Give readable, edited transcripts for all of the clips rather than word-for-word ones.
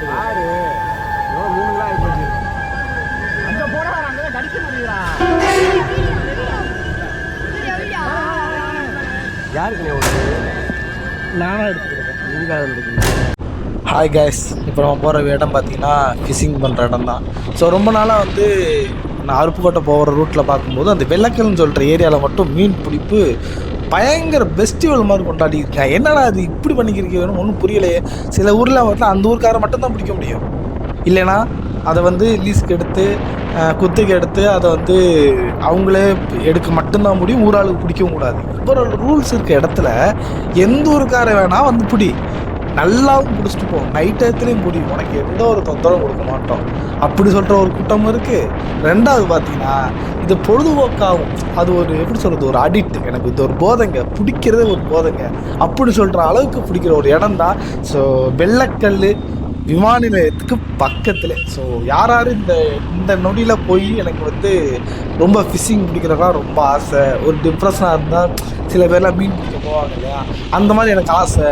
ஆறு மீன்லாம் ஆயிப்போச்சு. அங்கே போனா அங்கே கடிக்க முடியுதா? யாருக்கு நீ ஒன்று நானாக எடுத்துக்கிறேன். நீங்களாக எடுத்துக்கிறீங்க. ஹாய் கைஸ், இப்போ நம்ம போகிற இடம் பார்த்தீங்கன்னா ஃபிஷிங் பண்ணுற இடம் தான். ஸோ ரொம்ப நாளாக வந்து நான் அருப்புக்கோட்டை போகிற ரூட்டில் பார்க்கும்போது அந்த வெள்ளக்கல்னு சொல்கிற ஏரியாவில் மட்டும் மீன் பிடிப்பு பயங்கர ஃபெஸ்டிவல் மாதிரி கொண்டாடிருக்கேன். என்னடா அது இப்படி பண்ணிக்கிறீங்கன்னு ஒன்றும் புரியலையே. சில ஊரில் வந்து அந்த ஊருக்காரை மட்டும்தான் பிடிக்க முடியும், இல்லைன்னா அதை வந்து லீஸுக்கு எடுத்து குத்துக்கு எடுத்து அதை வந்து அவங்களே எடுக்க மட்டும்தான் முடியும். ஊராளுக்கு பிடிக்கவும் கூடாது. இப்போ ரூல்ஸ் இருக்க இடத்துல எந்த ஊருக்காரை வேணால் வந்து பிடி, நல்லாவும் பிடிச்சிட்டு போ, நைட் டயத்துலேயும் பிடி, உனக்கு எந்த ஒரு தொந்தரவும் கொடுக்க மாட்டோம் அப்படி சொல்கிற ஒரு கூட்டமும் இருக்குது. ரெண்டாவது பார்த்தீங்கன்னா இது பொழுதுபோக்காகும். அது ஒரு எப்படி சொல்கிறது, ஒரு அடிக்ட். எனக்கு இது ஒரு போதைங்க, பிடிக்கிறதே ஒரு போதைங்க அப்படி சொல்கிற அளவுக்கு பிடிக்கிற ஒரு இடம் தான். ஸோ வெள்ளக்கல் விமான நிலையத்துக்கு பக்கத்தில். ஸோ யார் இந்த நொடியில் போய் எனக்கு வந்து ரொம்ப ஃபிஷிங் பிடிக்கிறதா ரொம்ப ஆசை. ஒரு டிப்ரெஷனாக இருந்தால் சில பேர்லாம் மீன் பிடிக்க போவாங்க இல்லையா, அந்த மாதிரி எனக்கு ஆசை.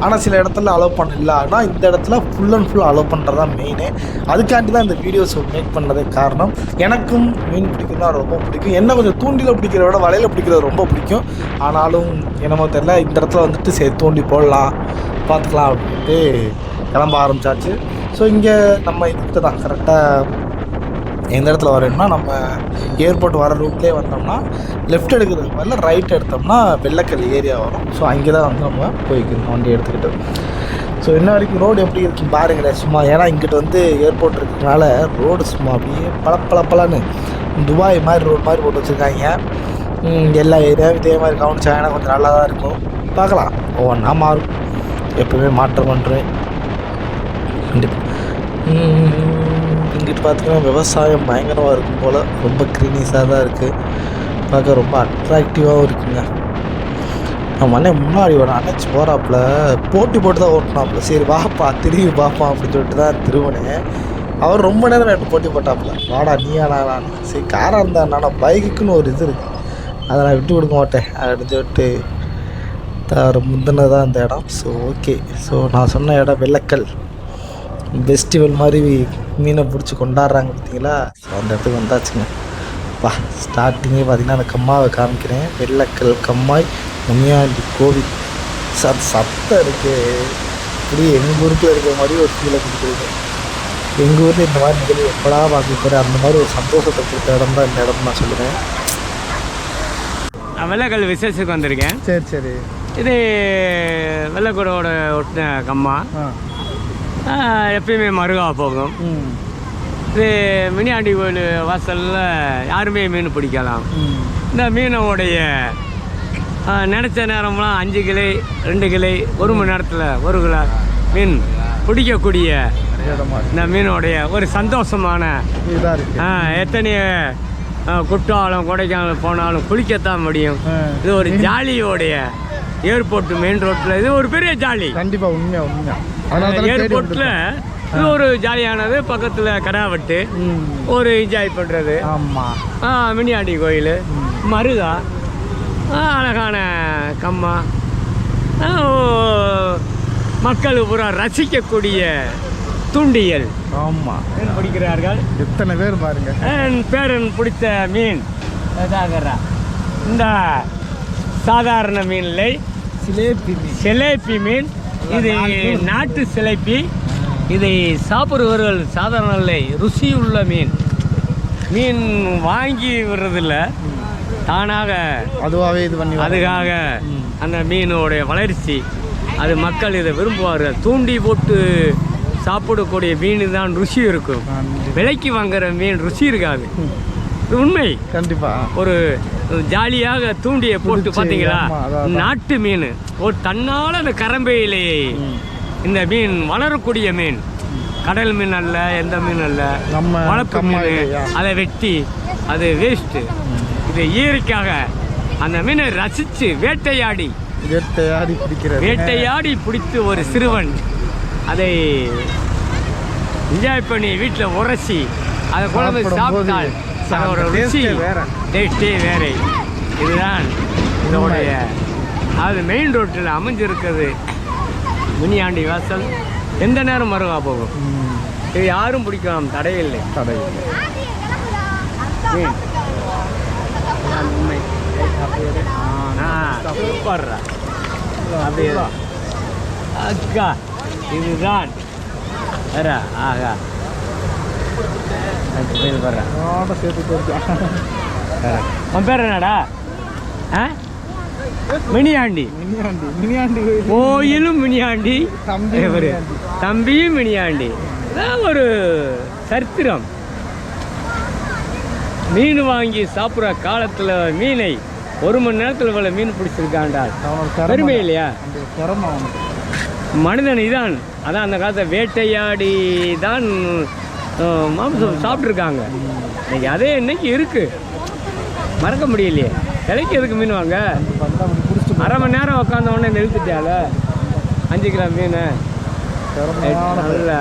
ஆனால் சில இடத்துல அலோவ் பண்ணல. ஆனால் இந்த இடத்துல ஃபுல் அண்ட் ஃபுல் அலோவ் பண்ணுறது தான் மெயினு. அதுக்காண்டி தான் இந்த வீடியோஸ் மேக் பண்ணதே காரணம். எனக்கும் மீன் பிடிக்கிறதுனா ரொம்ப பிடிக்கும். என்ன கொஞ்சம் தூண்டியில் பிடிக்கிறத விட வலையில் பிடிக்கிறது ரொம்ப பிடிக்கும். ஆனாலும் என்னமோ தெரியல, இந்த இடத்துல வந்துட்டு சரி தூண்டி போடலாம் பார்த்துக்கலாம் அப்படின்ட்டு கிளம்ப ஆரம்பித்தாச்சு. ஸோ இங்கே நம்ம இதுக்கு தான் கரெக்டாக எந்த இடத்துல வரணும்னா, நம்ம ஏர்போர்ட் வர ரூட்லேயே வந்தோம்னா லெஃப்ட் எடுக்கிறதுக்கு மேலே ரைட் எடுத்தோம்னா வெள்ளக்கல் ஏரியா வரும். ஸோ அங்கே தான் வந்து நம்ம போய்க்கணும் வண்டி எடுத்துக்கிட்டு. ஸோ இன்ன வரைக்கும் ரோடு எப்படி இருக்குன்னு பாருங்களேன் சும்மா. ஏன்னா இங்கிட்ட வந்து ஏர்போர்ட் இருக்கிறதுனால ரோடு சும்மா அப்படியே பளபளன்னு துபாய் மாதிரி ரோடு மாதிரி போட்டு வச்சுருக்காங்க. எல்லா ஏரியாவும் இதே மாதிரி கவனிச்சாங்கன்னா கொஞ்சம் நல்லா தான் இருக்கும். பார்க்கலாம், ஒவ்வொன்றா மாறும். எப்போவுமே மாற்றம் பண்ணுறேன் கண்டிப்பாக. இங்கிட்டு பார்த்தீங்கன்னா விவசாயம் பயங்கரமாக இருக்கும் போல். ரொம்ப க்ரீனிஸாக தான் இருக்குது, பார்க்க ரொம்ப அட்ராக்டிவாகவும் இருக்குங்க. நம்ம அண்ணன் முன்னாடி ஒரு அணைச்சி போகிறாப்புல போட்டி போட்டு தான் ஓட்டினாப்புல. சரி வாப்பா திரும்பி பார்ப்பான் அப்படின்னு சொல்லிட்டு தான் திரும்பினேன். அவர் ரொம்ப நேரம் எனக்கு போட்டி போட்டாப்புல, வாடா நீ ஆனான். சரி காராக இருந்தா நான் பைக்குன்னு ஒரு இது இருக்குது, அதை நான் விட்டு கொடுக்க மாட்டேன் அப்படின்னு சொல்லிட்டு முந்தினதான் இந்த இடம். ஸோ ஓகே, ஸோ நான் சொன்ன இடம் வெள்ளக்கல் ஃபெஸ்டிவல் மாதிரி மீனை பிடிச்சி கொண்டாடுறாங்க பார்த்தீங்களா. ஸோ அந்த இடத்துக்கு வந்தாச்சுங்க. ஸ்டார்டிங்கே பார்த்தீங்கன்னா அந்த கம்மாவை காமிக்கிறேன். வெள்ளக்கல் கம்மாய் முனியாண்டி கோவில். சார் சத்தம் இருக்குது, இப்படி எங்கள் ஊருக்குள்ள இருக்கிற மாதிரி ஒரு ஃபீலை கொடுக்குறது. எங்கள் ஊரில் இந்த மாதிரி நிகழ்வு எப்படா பார்க்க போகிறேன், அந்த மாதிரி ஒரு சந்தோஷத்தை கொடுத்த இடம் தான் இந்த இடம் நான் சொல்லுவேன். வெள்ளக்கல் விசேஷத்துக்கு வந்திருக்கேன். சரி சரி. இது வெள்ளக்கூடோட ஒட்டின கம்மா, எப்பயுமே மருகா போகும். இது மினியாண்டி கோயில் வாசலில் யாருமே மீன் பிடிக்கலாம். இந்த மீனோடைய நினச்ச நேரம்லாம் 5 கிளை 2 கிளை 1 மணி நேரத்தில் 1 கிலோ மீன் பிடிக்கக்கூடிய இந்த மீனோடைய ஒரு சந்தோஷமான இதாக இருக்குது. எத்தனையோ குற்றாலம் கொடைக்கானல் போனாலும் குளிக்கத்தான் முடியும். இது ஒரு ஜாலியோடைய ஏர்போர்ட் மெயின் ரோட்டில் இது ஒரு பெரிய ஜாலி. கண்டிப்பாக உண்மையாக ஏர்போர்ட்டில் இது ஒரு ஜாலியானது. பக்கத்தில் கடாவட்டு ஒரு என்ஜாய் பண்ணுறது. ஆமாம், மினியாண்டி கோயில், மருகா, அழகான கம்மா, மக்கள் பூரா ரசிக்கக்கூடிய தூண்டியல். ஆமாம், மீன் பிடிக்கிறார்கள். எத்தனை பேர் பாருங்க. என் பேரன் பிடித்த மீன் இதாகிறா. இந்த சாதாரண மீன் இல்லை, சிலேபி மீன். இது நாட்டு சிலேபி. இதை சாப்பிடுவர்கள் சாதாரண இல்லை, ருசியுள்ள மீன். மீன் வாங்கி விடுறதில்ல, தானாக அதுவாகவே இது பண்ணி அதுக்காக அந்த மீனோடைய வளர்ச்சி அது மக்கள் இதை விரும்புவார்கள். தூண்டி போட்டு சாப்பிடக்கூடிய மீன் தான் ருசி இருக்கும். விலைக்கு வாங்குற மீன் ருசி இருக்காது. உண்மை. கண்டிப்பாக ஒரு ஜாலியாக தூண்டியை போட்டு பார்த்தீங்களா, நாட்டு மீன் ஒரு தன்னால் அந்த கரம்பையிலேயே இந்த மீன் வளரக்கூடிய மீன். கடல் மீன் அல்ல, எந்த மீன் அல்ல, வளர்ப்பு மீன். அதை வெட்டி அது வேஸ்ட்டு. இது இயற்கையாக அந்த மீனை ரசித்து வேட்டையாடி பிடித்து ஒரு சிறுவன் அதை என்ஜாய் பண்ணி வீட்டில் உரசி அதை குழம்பு சாப்பிட்டால் அதோட ருசி டேஸ்டே வேறு. இதுதான் இதோடைய அது மெயின் ரோட்டில் அமைஞ்சிருக்கிறது மினியாண்டி வாசல் எந்த நேரம் மருகா போகும். இது யாரும் பிடிக்கலாம், தடையில்லை. மீன் உண்மை சூப்பர்ரா. அப்படியே அக்கா இதுதான் வேற. ஆகா வர்றேன். உன் பேர் என்னடா? மினியாண்டி. கோயிலும் மினியாண்டி, தம்பியும் மினியாண்டி. ஒரு சரித்திரம். மீன் வாங்கி சாப்பிட்ற காலத்தில் மீனை 1 மணி நேரத்தில் இவ்வளோ மீன் பிடிச்சிருக்காண்டா. பெருமை இல்லையா? மனிதன் இதான். அதான் அந்த காலத்தை வேட்டையாடி தான் மாம்சம் சாப்பிட்ருக்காங்க. இன்னைக்கு அதே இன்னைக்கு இருக்கு, மறக்க முடியலையே. விலைக்கு எதுக்கு மீன் வாங்க? அரை மணி நேரம் உட்காந்த உடனே நிறுத்திட்டால 5 கிலோ மீன். நல்ல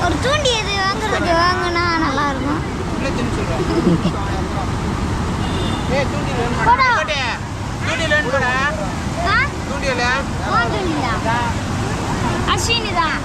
ஒரு தூண்டி எது வாங்குறதுக்கு வாங்கினா நல்லா இருக்கும். அஸ்வினி தான்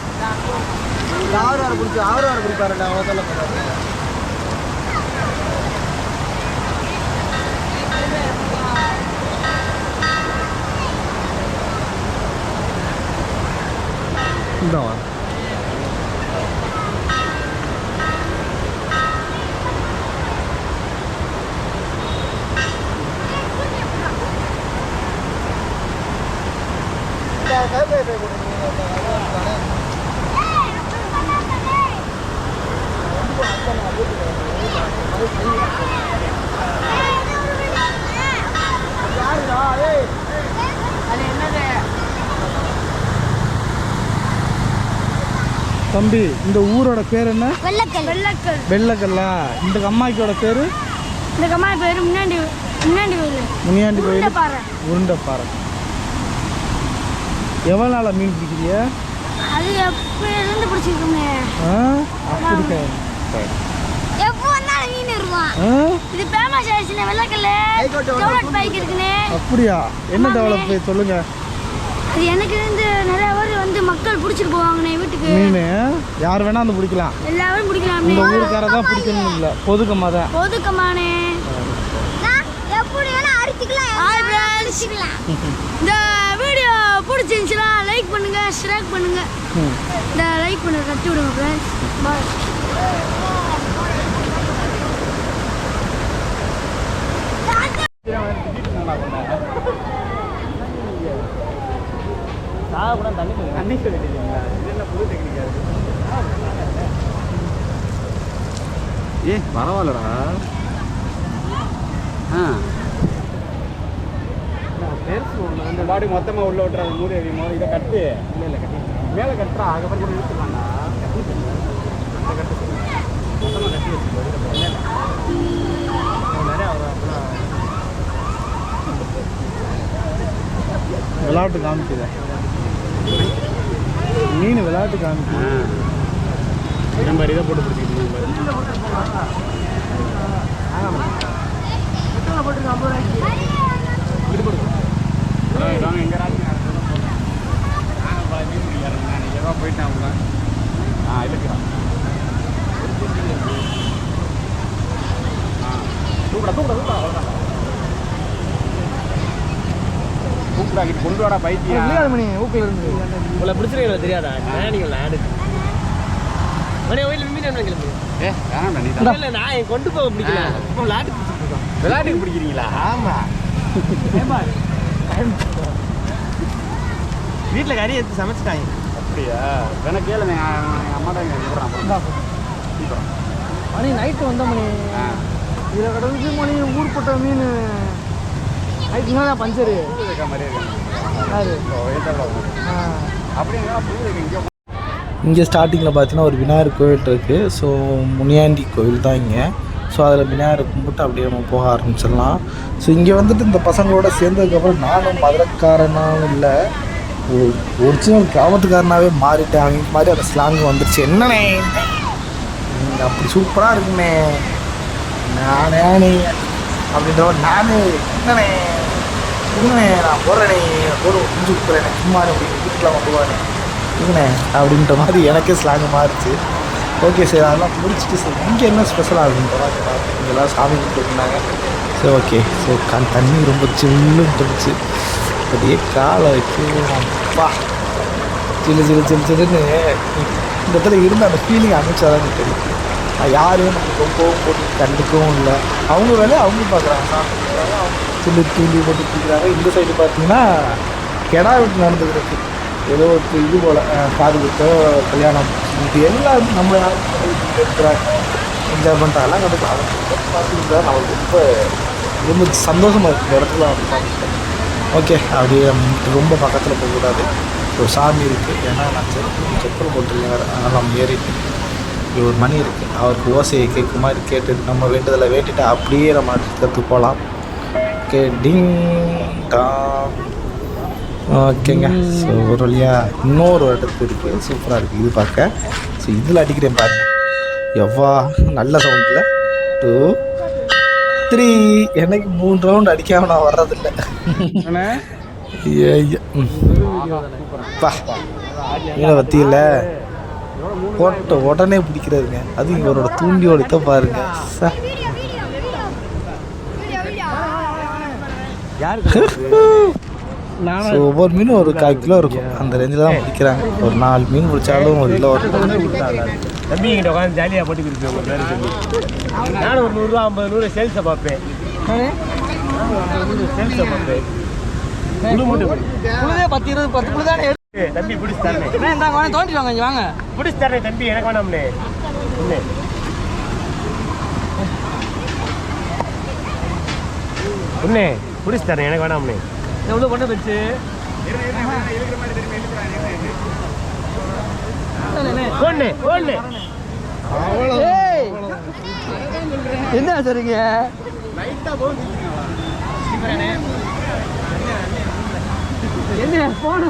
தம்பி, இந்த ஊரோட பேர் என்ன? வெள்ளக்கல். வெள்ளக்கல்லா. இந்த அம்மாய்க்கோட பேரு? இந்த அம்மாய் பேரு முன்னாடி கோயில், உருண்டைப்பாறை. எவ்வளோ நாளாக மீன் பிடிக்கிறீங்க? அது எப்போ பிடிச்சிருக்கோங்க. எப்போ வந்தாலும் மீன் இருக்கும். இது ஃபேமஸ் ஆயிடுச்சுண்ணே. வெள்ளக்கல்ல டெவலப் பைக் இருக்குண்ணே. அப்படியா? என்ன டெவலப் சொல்லுங்க. அது எனக்கு வந்து நிறைய பேர் வந்து மக்கள் பிடிச்சிட்டு போவாங்கண்ணே வீட்டுக்கு. மீன் யார் வேணா வந்து பிடிக்கலாம், எல்லாரும் பிடிக்கலாம். இந்த ஊருக்கார தான் பிடிக்கணும் இல்லை, பொதுக்கமாக தான். பொதுக்கமானே எப்படி வேணா அடிச்சுக்கலாம். இந்த வீடியோ பிடிச்சிருந்துச்சுன்னா லைக் பண்ணுங்க, ஷேர் பண்ணுங்க. இந்த லைக் பண்ண கட்டி விடுங்க ஃப்ரெண்ட்ஸ். பாய். தண்ணி சொல்லிட்டீங்களா? இதெல்லாம் புது டெக்னிக்கா இருக்கு. பரவாயில்லடா. பெருசு ஒன்று அந்த பாடி மொத்தமாக உள்ள விட்டுறாங்க. மூடி அதிகமாக இதை கட்டு. இல்லை கட்டி மேலே கட்டுறா. அதுக்கப்புறம் கூட இழுத்துக்கலாம்டா. அந்த கட்டு மொத்தமாக கட்டி வச்சுக்கோ. நிறையா விளையாட்டு காமிக்குது. மீன் விளையாட்டு காமிக்குது. இந்த மாதிரி இதை போட்டு பிடிச்சிக்கிட்டு இது போடுவோம். எங்க எவ்வளோ போயிட்டேன். இழுக்கிறான். கூப்பிடாக்கிட்டு கொண்டு வாடா பைத்தியா. மணி ஊக்கில் இருந்து உங்களை பிடிச்சிருக்கீங்களா தெரியாதா? நீங்கள் ஆடு மணி கோயில் மீன் என்ன கிளம்பி? வேணாம்டா நீ தான். இல்லை நான் கொண்டு போக பிடிக்கல. இப்போ விளையாட்டுக்கு பிடிக்கிறீங்களா? ஆமாம். வீட்டில் கறி எடுத்து சமைச்சிட்டாங்க. அப்படியா? வேணா கேளுங்க. எங்கள் அம்மா தான் விடுறான். மணி நைட்டு வந்த மணி இதில் கடவுளுக்கு மணி ஊர்பட்ட மீன் நைட்டு தான் பஞ்சரு மாதிரியே இருக்கு. இங்கே ஸ்டார்டிங்கில் பார்த்தீங்கன்னா ஒரு விநாயகர் கோவில் இருக்குது. ஸோ முனியாண்டி கோவில் தான் இங்கே. ஸோ அதில் விநாயகரை கும்பிட்டு அப்படியே நம்ம போக ஆரம்பிச்சிடலாம். ஸோ இங்கே வந்துட்டு இந்த பசங்களோட சேர்ந்ததுக்கப்புறம் நானும் மதுரைக்காரனாலும் இல்லை, ஒரிஜினல் கிராமத்துக்காரனாகவே மாறிட்டேன். அவங்க மாதிரி அந்த ஸ்லாங் வந்துருச்சு. என்னண்ணே அப்படி சூப்பராக இருக்குண்ணே, நானே அப்படின்ற நானே என்னண்ணே இல்லைண்ணே நான் போடுறேனே குஞ்சு கொடுக்குறேன் சும்மா அப்படின்னு வீட்டில் வந்துவானே இல்லைண்ணே அப்படின்ற மாதிரி எனக்கே ஸ்லாங் மாறிச்சு. ஓகே சார், அதெல்லாம் முடிச்சுட்டு சார் இங்கே என்ன ஸ்பெஷலாக இருக்குன்ற மாதிரி பார்த்தேன். இங்கெல்லாம் சாமி கும்பிட்டுருந்தாங்க. சரி ஓகே. ஸோ தண்ணி ரொம்ப சில்லுன்னு இருந்துச்சு. அப்படியே காலை வச்சு அப்பா சில்லுன்னு இந்த இடத்துல இருந்து அந்த ஃபீலிங் அனுப்பிச்சாதான் தெரியும். யாரும் நமக்கு ரொம்பவும் போட்டு கண்டுக்கவும் இல்லை. அவங்க வேலையை அவங்க பார்க்குறாங்க, சாமி சில்லு தூண்டி போட்டு பிடிக்கிறாங்க. இந்த சைடு பார்த்தீங்கன்னா கெடா வீட்டு நடந்துக்கிறது ஏதோ ஒரு இது போல் காது குத்தோ கல்யாணம் இது எல்லாம் நம்ம இருக்கிறாங்க. என்ஜாய் பண்ணுறாங்கலாம் கண்டுக்கலாம். பார்த்துக்கிட்டு நம்மளுக்கு ரொம்ப சந்தோஷமாக இருக்குது இந்த இடத்துல வந்து பார்த்துட்டேன். ஓகே, அப்படியே ரொம்ப பக்கத்தில் போகக்கூடாது. ஒரு சாமி இருக்குது, ஏன்னா நான் செப்பல் போட்டுருக்கேன், அதனால் நம்ம ஏறிட்டு இங்கே ஒரு மணி இருக்குது, அவருக்கு ஓசையை கேட்கும் மாதிரி கேட்டு நம்ம வேண்டுதலை வேண்டிட்டு அப்படியே நம்ம அடுத்து போகலாம். ஓகே, டிங் டாங். ஓகேங்க. ஸோ ஒரு வழியாக இன்னொரு இடத்து இருக்குது, சூப்பராக இருக்குது இது பார்க்க. ஸோ இதில் அடிக்கிறேன் பாருங்க, எவ்வா நல்ல சவுண்டில் 2 3 எனக்கு 3 ரவுண்ட் அடிக்காமல் நான் வர்றதில்லை. மீனை பற்றியில் போட்ட உடனே பிடிக்கிறாருங்க. அது இவரோட தூண்டியோட தான் பாருங்க. ஒவ்வொரு மீனும் ஒரு 1/4 கிலோ இருக்கும், அந்த ரேஞ்சில் தான் பிடிக்கிறாங்க. ஒரு 4 மீன் பிடிச்சாலும் 1 கிலோ வரும். தம்பி கிட்ட உட்காந்து ஜாலியாக போட்டு கொடுப்பேன் உங்கள் பேர் சொல்லி. நானும் ஒரு 100 ரூபா 50 100 சேல்ஸை பார்ப்பேன். சேல்ஸை பார்ப்பேன். புழுதே 10 20 10 புழு தானே தம்பி பிடிச்சி தரேன். இந்தாங்க வாங்க, தோண்டி வாங்க, இங்கே வாங்க. பிடிச்சி தரேன் தம்பி, எனக்கு வேணாம்னே ஒன்று. ஒன்று பிடிச்சி தரேன், எனக்கு வேணாம்னே. எவ்வளோ கொண்டு வச்சு ஒன்று ஒன்று என்ன சரிங்க என்ன போன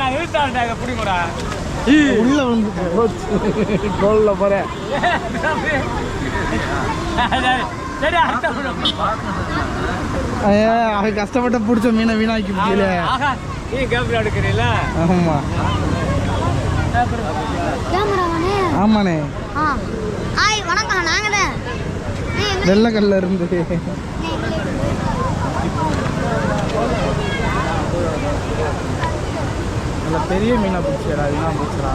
நான் இழுத்தாண்டாங்க பிடிக்கூடா உள்ள வந்து கோல்ல போறேன். அவன் கஷ்டப்பட்ட பிடிச்ச மீனை வீணாக்கி முடியல. நீ கேமரா எடுக்கிறீங்களா? ஆமா ஆமாண்ணே. வணக்கம், நாங்க தான் வெள்ளக்கல்ல இருந்து நல்ல பெரிய மீனை பிடிச்சடா, வீணா பிடிச்சடா.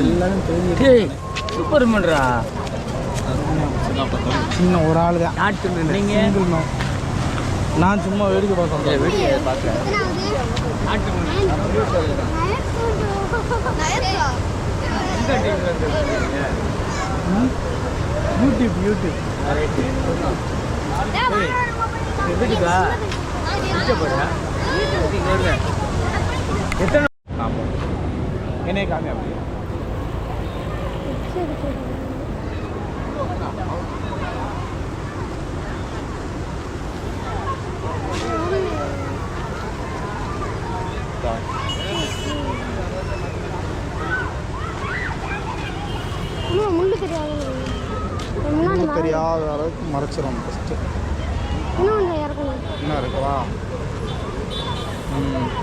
எல்லாரும் தெரிஞ்சு சூப்பர் பண்ணுறா. சின்ன ஒரு ஆள் தான். நீங்கள் நான் சும்மா வேடிக்கை பார்க்க வீடியோ பார்க்குறேன். யூடியூப் வீட்டுக்கா எத்தனை என்னைய காமி அப்படியே தெரியாத அளவுக்கு மறைச்சிடும் ஃபஸ்ட்டு. இன்னும் இருக்குவா?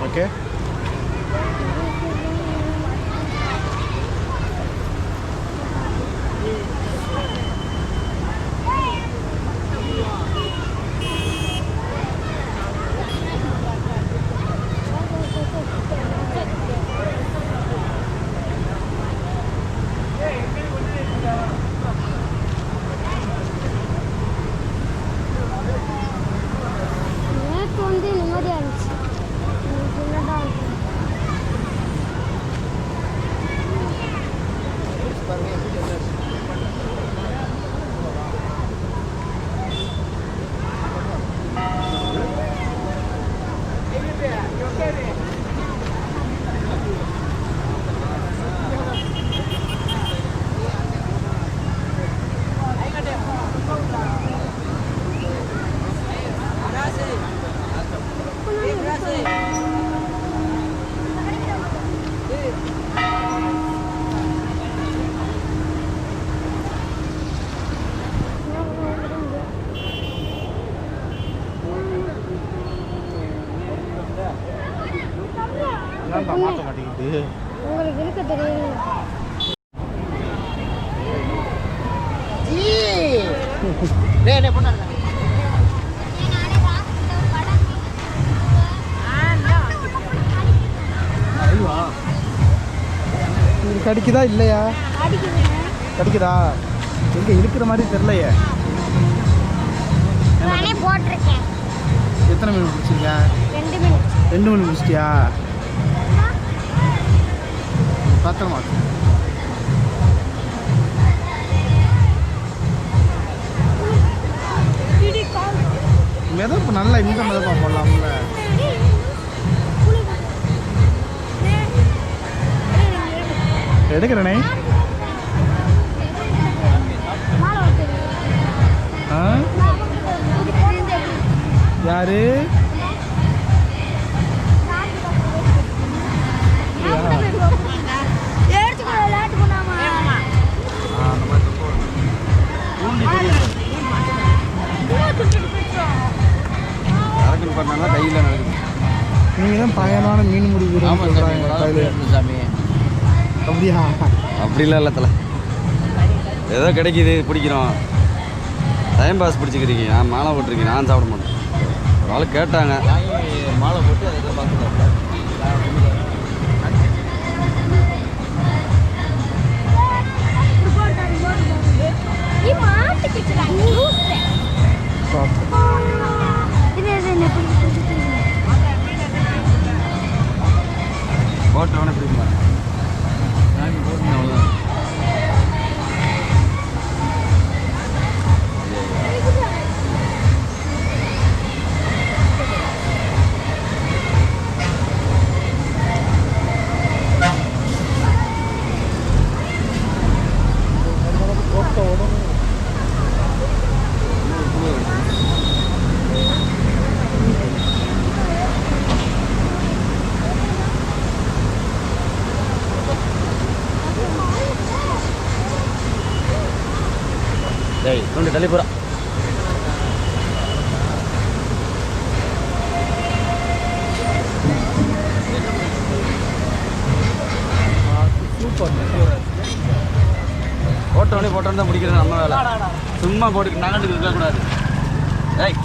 ஓகே. மாட்ட மாட்டேங்குது. உங்களுக்கு இருக்க தெரியும். இது கடிக்குதா இல்லையா? கடிக்குதா? எங்கே இருக்கிற மாதிரி தெரியலையே. நானே போட்டிருக்கேன். எத்தனை மீன் பிடிச்சிருக்க? 2 மீன். 2 மீன் பிடிச்சிட்டியா? பத்திரமா மிதப்பு நல்லா இந்த மிதப்பா போடலாம்ல. எடுக்கிறனே. யாரு கையில் நடக்குது. நீங்கள் தான் பயனான மீன் முடிவு. சாமி அப்படியா? அப்படிலாம் இல்லை தலை, ஏதோ கிடைக்கிது பிடிக்கிறோம். டைம் பாஸ் பிடிச்சிக்கிறீங்க. நான் மாலை போட்டிருக்கேன், நான் சாப்பிட மாட்டேன். ஒரு ஆள் கேட்டாங்க, மாலை போட்டு அதை பார்த்துக்கலாம். போட்டவனே பிடிக்குமா? நான் போட்டு அவ்வளோதான். டேய் கொண்டு தள்ளி போகிறா. போட்டோடனே தான் பிடிக்கிறது நம்ம வேலை. சும்மா போட்டு நகண்டுக்கு இருக்கக்கூடாது. டேய்